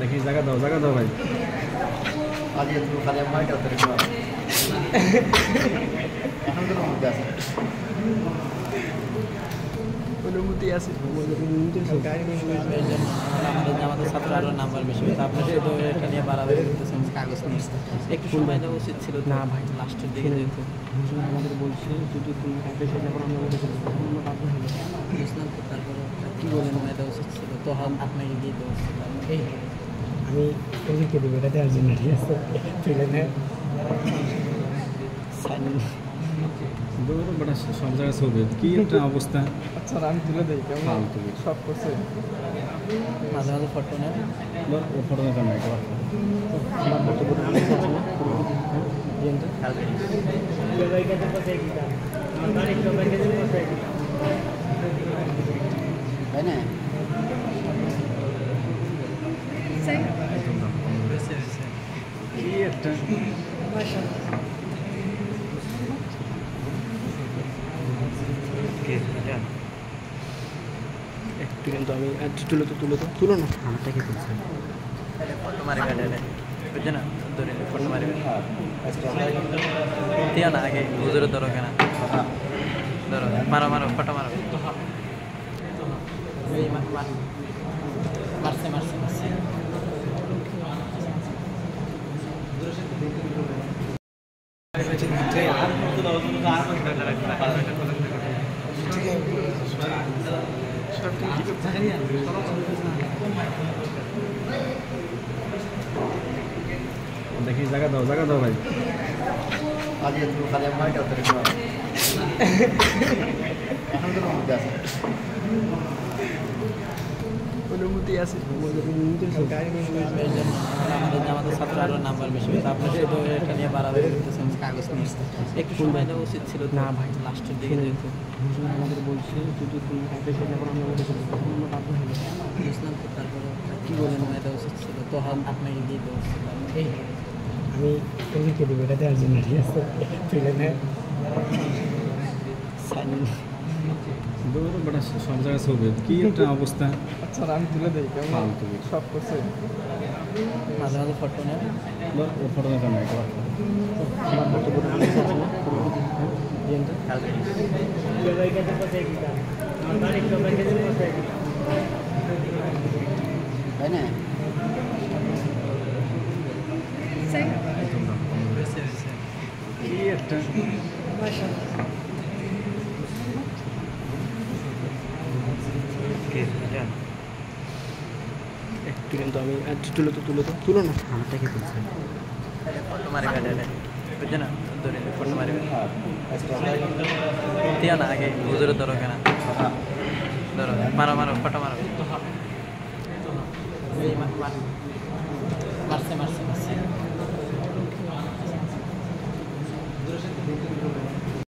দেখি জায়গা দাও ভাই। অনুমতি আছে আমাদের ছাত্র আরো নাম্বার বেশি হতো আপনার শুধু এটা নিয়ে বাড়াবাড়ি করতেছেন কাগজ নিয়ে একটু সময় দেওয়া উচিত ছিল না ভাই লাস্টের দিকে যেত আমাদের বলছে যদি তুমি কাকে সেটা আমরা বুঝলাম তো তারপরে কী বলে সময় দেওয়া উচিত ছিল তো আপনাকে দিয়ে দেওয়া উচিত আমি ওদেরকে দেবো এটা দেওয়ার জন্য ঠিক আছে ফেলে নেয় সব জায়গায় ছবি কি একটা অবস্থা। আচ্ছা আমি তুলে দিই কেমন সব করছে মাঝে মাঝে ফটো নেন ফটো নেবেন না তাই না কি একটা কিন্তু আমি তুলো না আমারটাকে তুলছে ফটো মারি কাটে বুঝছে না ধরে ফটো মারি দিয়া না আগে হুজুরে ধরো কেনা ধরো মারো ফটো মারো মারছে দেখি জায়গা দাও ভাই। অনুমতি আছে আমাদের ছাত্র আরো নাম্বার বেশি হতো আপনার শুধু এটা নিয়ে বাড়াবাড়ি করতেছেন কাগজ নিয়ে একটু সময় দেওয়া উচিত ছিল না ভাই লাস্টের দিকে যেত আমাদের বলছে যদি তুমি কাকে সেটা আমরা বুঝলাম তো তারপরে কী বলে সময় দেওয়া উচিত ছিল তো আপনাকে দিয়ে দেওয়া উচিত আমি ওদেরকে দেবো এটা দেওয়ার জন্য ঠিক আছে ফেলে নেয় সব জায়গায় ছবি কি একটা অবস্থা। আচ্ছা আমি তুলে দিই কেমন সব করছে মাঝে মাঝে ফটো নেন ফটো নেবেন না তাই না কি একটা কিন্তু আমি তুলো না আমারটাকে তুলছে ফটো মারি কাটে বুঝছে না ধরে ফটো মারি দিয়া না আগে হুজুরে ধরো কেনা ধরো মারো ফটো মারো